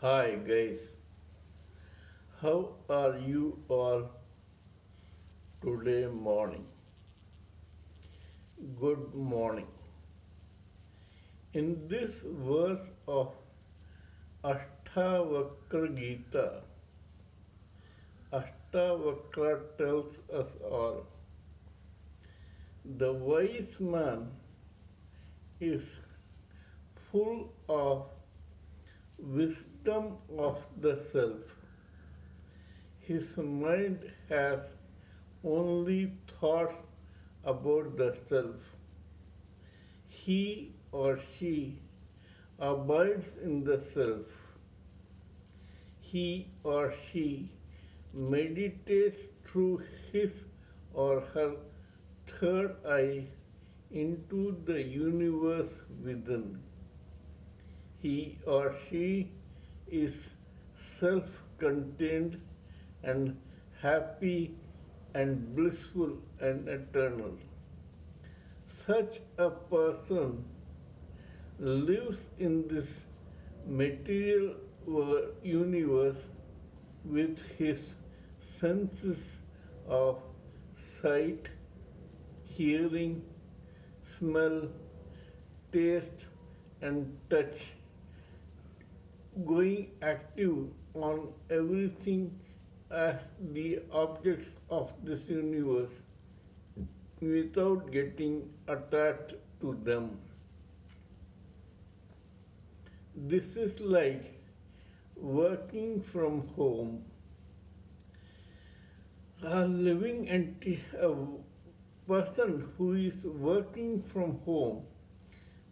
Hi guys, how are you all today morning? Good morning. In this verse of Ashtavakra Gita, Ashtavakra tells us all the wise man is full of wisdom of the self. His mind has only thoughts about the self. He or she abides in the self. He or she meditates through his or her third eye into the universe within. He or she is self contained and happy and blissful and eternal. Such a person lives in this material universe with his senses of sight, hearing, smell, taste, and touch going active on everything as the objects of this universe without getting attached to them. This is like working from home. A person who is working from home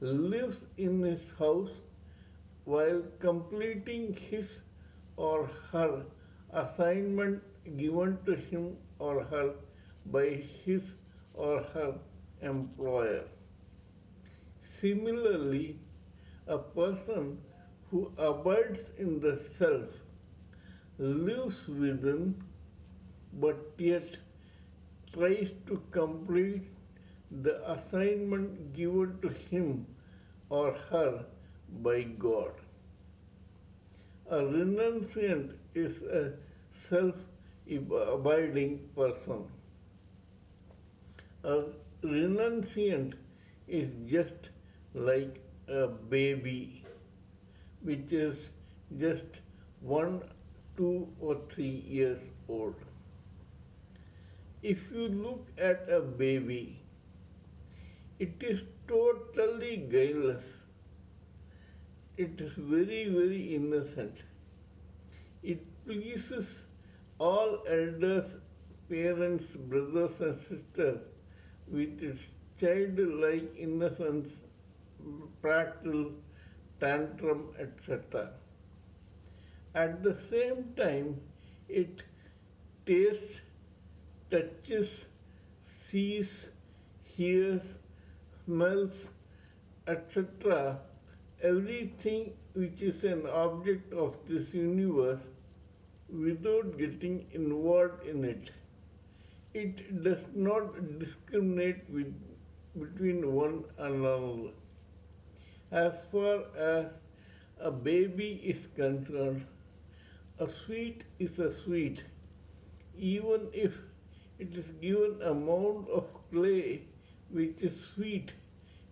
lives in his house while completing his or her assignment given to him or her by his or her employer. Similarly, a person who abides in the self lives within but yet tries to complete the assignment given to him or her by God. A renunciant is a self-abiding person. A renunciant is just like a baby, which is just 1, 2, or 3 years old. If you look at a baby, it is totally guileless. It is very, very innocent. It pleases all elders, parents, brothers, and sisters with its childlike innocence, prattle, tantrum, etc. At the same time, it tastes, touches, sees, hears, smells, etc. everything which is an object of this universe without getting involved in it. It does not discriminate between one another. As far as a baby is concerned, a sweet is a sweet, even if it is given a mound of clay which is sweet,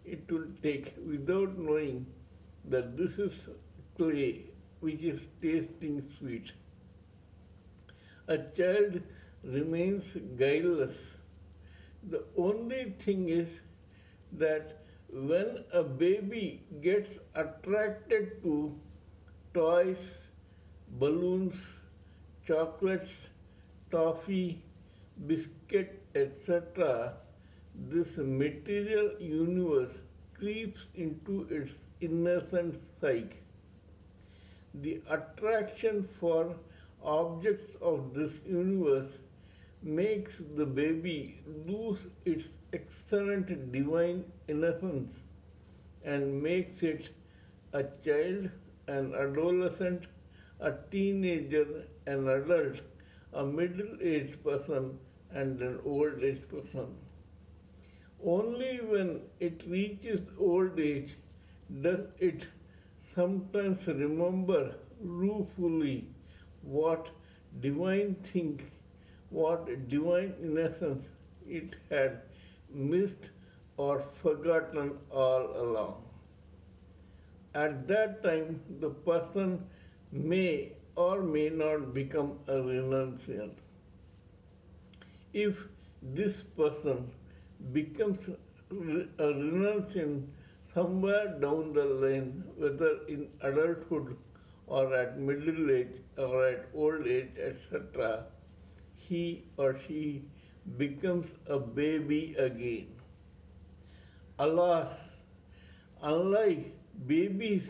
it will take without knowing that this is clay which is tasting sweet. A child remains guileless. The only thing is that when a baby gets attracted to toys, balloons, chocolates, toffee, biscuit, etc., this material universe creeps into its innocent psyche. The attraction for objects of this universe makes the baby lose its excellent divine innocence and makes it a child, an adolescent, a teenager, an adult, a middle-aged person, and an old-aged person. Only when it reaches old age does it sometimes remember ruefully what divine thing, what divine innocence it had missed or forgotten all along. At that time, the person may or may not become a renunciant. If this person becomes a renunciant somewhere down the line, whether in adulthood or at middle age or at old age, etc., he or she becomes a baby again. Alas, unlike babies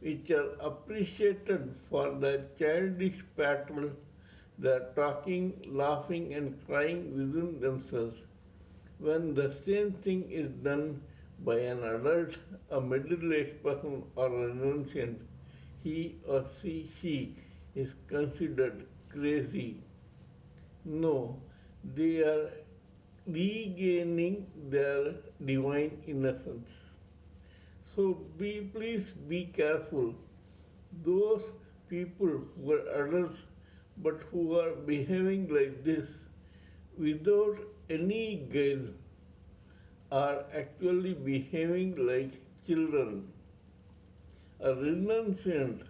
which are appreciated for their childish prattle, their talking, laughing, and crying within themselves, when the same thing is done by an adult, a middle-aged person, or a renunciant, he or she is considered crazy. No, they are regaining their divine innocence. So please be careful. Those people who are adults but who are behaving like this without any guile are actually behaving like children. A renunciant,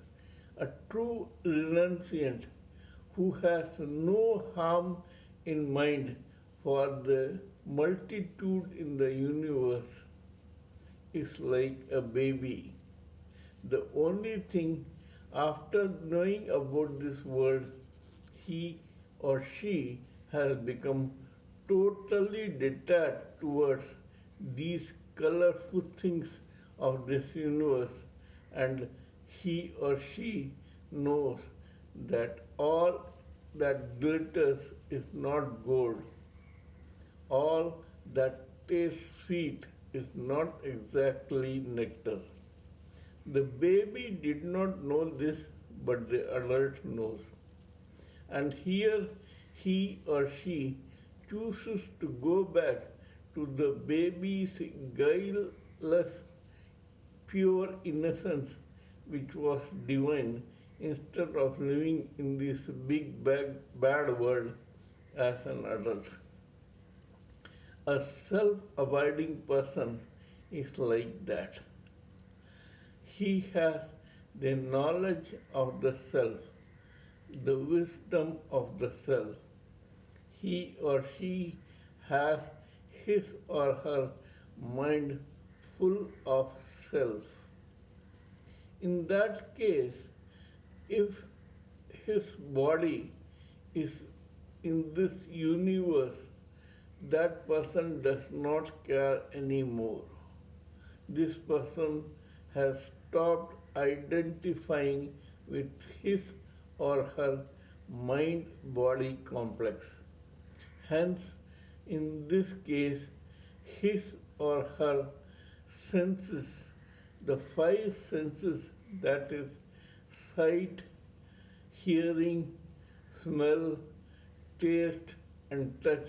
a true renunciant who has no harm in mind for the multitude in the universe is like a baby. The only thing after knowing about this world, he or she has become totally detached towards these colorful things of this universe, and he or she knows that all that glitters is not gold, all that tastes sweet is not exactly nectar. The baby did not know this, but the adult knows. And here he or she chooses to go back to the baby's guileless, pure innocence, which was divine, instead of living in this big, bad world as an adult. A self-abiding person is like that. He has the knowledge of the self, the wisdom of the self. He or she has his or her mind full of self. In that case, if his body is in this universe, that person does not care anymore. This person has stopped identifying with his or her mind body complex. Hence, in this case, his or her senses, the five senses, that is, sight, hearing, smell, taste, and touch,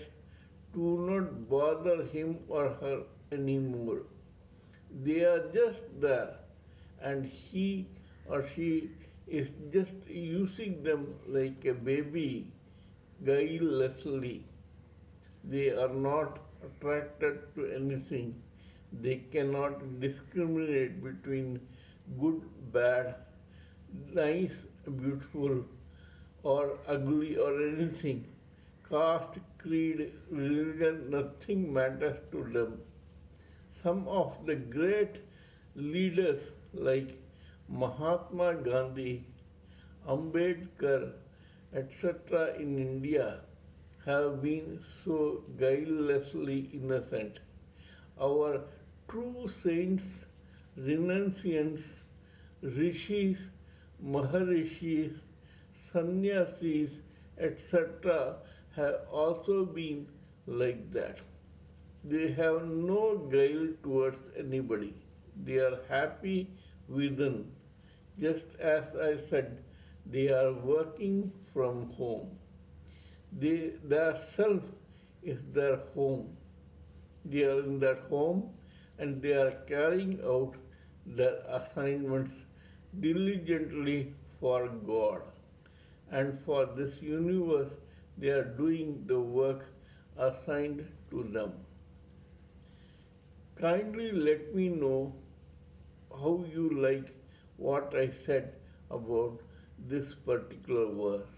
do not bother him or her anymore. They are just there, and he or she is just using them like a baby guilelessly. They are not attracted to anything. They cannot discriminate between good, bad, nice, beautiful, or ugly, or anything. Caste, creed, religion, nothing matters to them. Some of the great leaders like Mahatma Gandhi, Ambedkar, etc. in India have been so guilelessly innocent. Our true saints, renunciants, rishis, maharishis, sannyasis, etc. have also been like that. They have no guile towards anybody. They are happy within. Just as I said, they are working from home. Their self is their home. They are in that home and they are carrying out their assignments diligently for God and for this universe. They are doing the work assigned to them. Kindly let me know how you like what I said about this particular verse.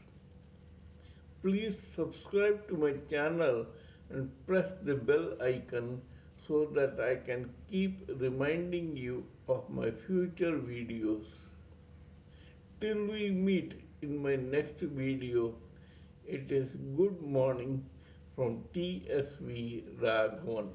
Please subscribe to my channel and press the bell icon so that I can keep reminding you of my future videos. Till we meet in my next video, it is good morning from TSV Raghavan.